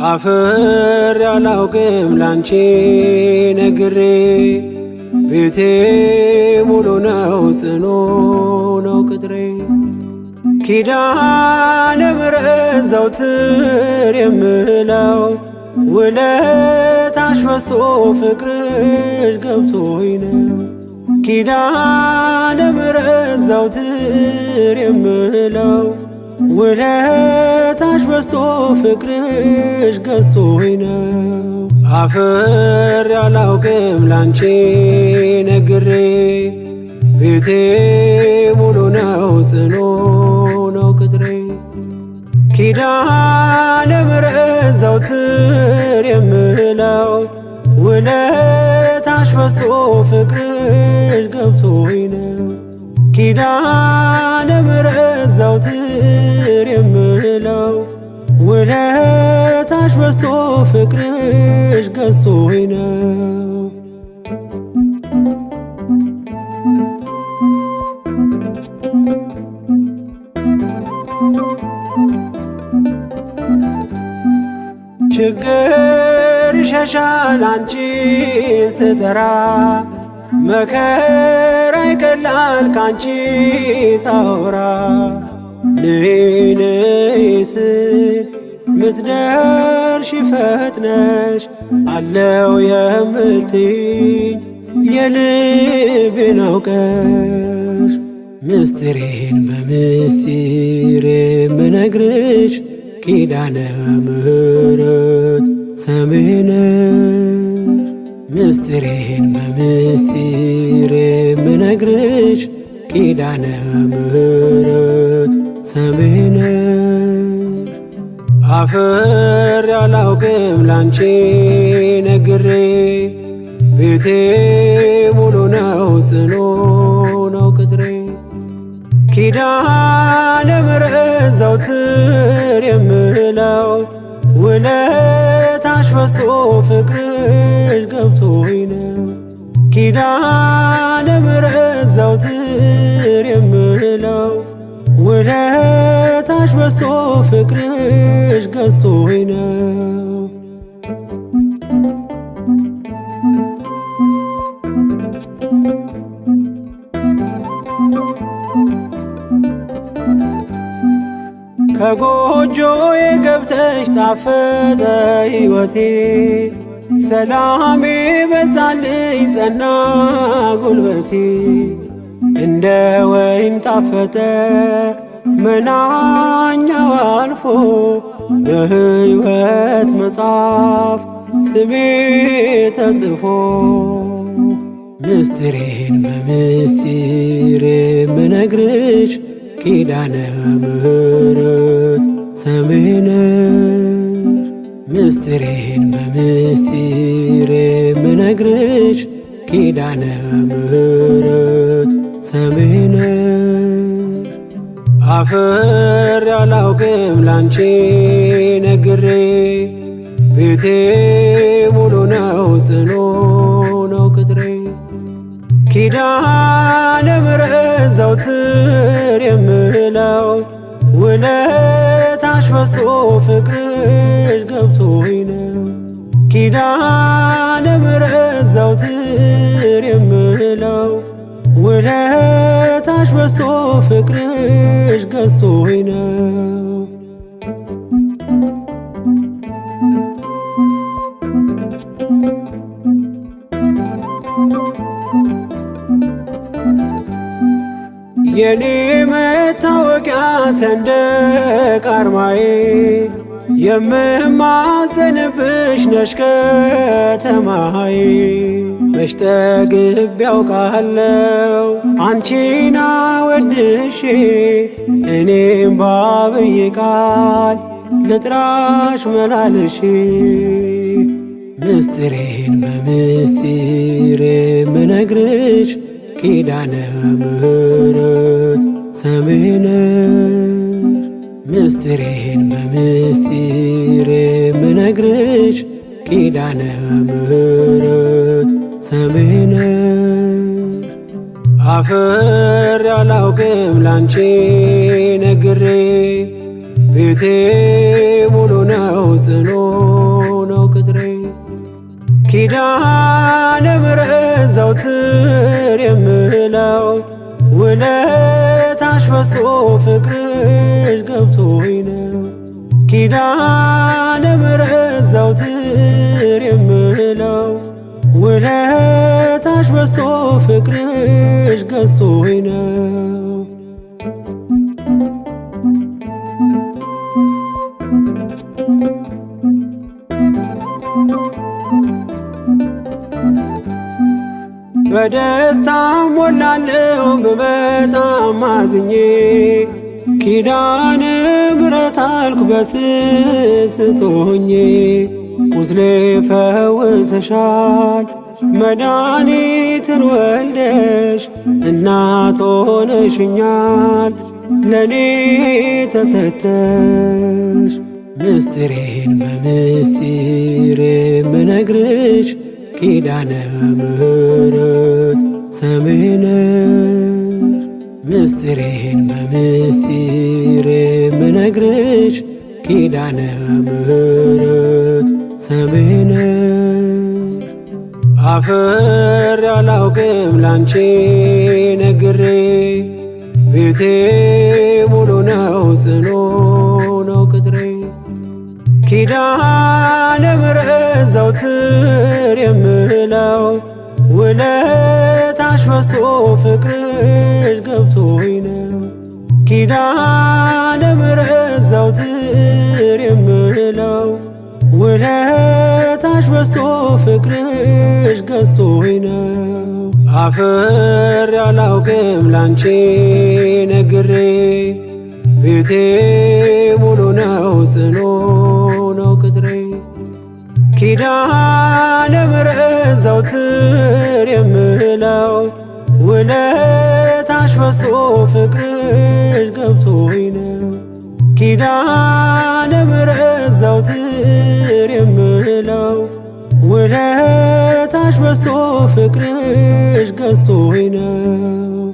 አፍር ያላውቅም ላንቺ ነግሬ ቤቴ ሙሉ ነው ጽኑ ነው ቅጥሬ ኪዳነ ምሕረት ዘወትር የምለው ውለታሽ በዝቶ ፍቅርሽ ገብቶኝ ነው ኪዳነ ምሕረት ዘወትር የምለው ውለታሽ በዝቶ ፍቅርሽ ገዝቶኝ ነው አፍር ያላውቅም ላንቺ ነግሬ ቤቴ ሙሉ ነው ጽኑ ነው ቅጥሬ ኪዳነ ምሕረት ዘወትር የምለው ውለታሽ በዝቶ ፍቅርሽ ገብቶኝ ነው ኪዳነ ምሕረት ዘወትር የምለው ውለታሽ በዝቶ ፍቅርሽ ገዝቶኝ ነው ችግር ይሸሻል አንቺን ስጠራ መከራ ይቀላል ካንቺ ሳወራ ነይ ነይ ስል ምትደርሺ ፈጥነሽ አለው የምትይኝ የልቤን አውቀሽ ምስጢሬን በምስጢር የምነግርሽ ኪዳነ ምሕረት ሰሚነሽ ምስጢሬን በምስጢር የምነግርሽ ኪዳነ ምሕረት ሰሚነሽ አፍር ያላውቅም ላንቺ ነግሬ ቤቴ ሙሉ ነው ጽኑ ነው ቅጥሬ ኪዳነ ምሕረት ዘወትር የምለው ውለታሽ በዝቶ ፍቅርሽ ገብቶኝ ነው ኪዳነ ምሕረት ዘወትር የምለው ውለታሽ በዝቶ ፍቅርሽ ገዝቶኝ ነው ከጎጆዬ ገብተሽ ጣፈጠ ሕይወቴ ሰላሜ በዛልኝ ጸና ጉልበቴ እንደ ወይን ጣፈጠ መናኛው አልፎ በሕይወት መጽሐፍ ስሜ ተጽፎ ምስጢሬን በምስጢር የምነግርሽ ኪዳነ ምሕረት ሰሚነሽ ምስጢሬን በምስጢር የምነግርሽ ኪዳነ ምሕረት ሰሚነሽ አፍር ያላውቅም ላንቺ ነግሬ ቤቴ ሙሉ ነው ጽኑ ነው ቅጥሬ ኪዳነ ምሕረት ዘወትር የምለው ውለታሽ በዝቶ ፍቅርሽ ገብቶኝ ነው ኪዳነ ምሕረት ዘወትር የምለው ውለታሽ በዝቶ ፍቅርሽ ገዝቶኝ ነው የኔ መታወቂያ ሰንደቅ አርማዬ የምማጸንብሽ ነሽ ከተማዬ መች ጠግቤ ያውቃለው አንቺን አወድሼ እኔም ባብዬ ቃል ልጥራሽ መላልሼ ምስጢሬን በምስጢር የምነግርሽ ኪዳነ ምሕረት ሰሚነሽ ምስጢሬን በምስጢር የምነግርሽ ኪዳነ ምሕረት ሰሚነሽ አፍር ያላውቅም ላንቺ ነግሬ ቤቴ ሙሉ ነው ጽኑ ነው ቅጥሬ ኪዳነ ምሕረት ዘወትር የምለው ውለታሽ በዝቶ ፍቅርሽ ገብቶኝ ነው። ኪዳነ ምሕረት ዘወትር የምለው ውለታሽ በዝቶ ፍቅርሽ ገዝቶኝ ነው። በደስታ ሞላለሁ ብመጣም አዝኜ ኪዳነ ምሕረት አልኩ በስስት ሆኜ ቁስሌ ፈውሰሻል መድኃኒትን ወልደሽ እናት ሆነሽኛል ለኔ ተሰተሽ ምስጢሬን በምስጢር የምነግርሽ ኪዳነ ምሕረት ሰምሽ ነሽ ምስጢሬን በምስጢር የምነግርሽ ኪዳነ ምሕረት ሰምሽ ነሽ። አፍሬ አላውቅም ላንቺ ነግሬ ቤቴ ሙሉ ነው ጽኑ ነው ቅጥሬ ኪዳነ ምሕረት ዘወትር የምለው ውለታሽ በዝቶ ፍቅርሽ ገብቶኝ ነው። ኪዳነ ምሕረት ዘወትር የምለው ውለታሽ በዝቶ ፍቅርሽ ገዝቶኝ ነው። አፍሬ አላውቅም ላንቺ ነግሬ ቤቴ ሙሉ ነው ጽኑ ነው ቅጥሬ ኪዳነ ምሕረት ዘወትር የምለው ውለታሽ በዝቶ ፍቅርሽ ገብቶኝ ነው። ኪዳነ ምሕረት ዘወትር የምለው ውለታሽ በዝቶ ፍቅርሽ ገዝቶኝ ነው።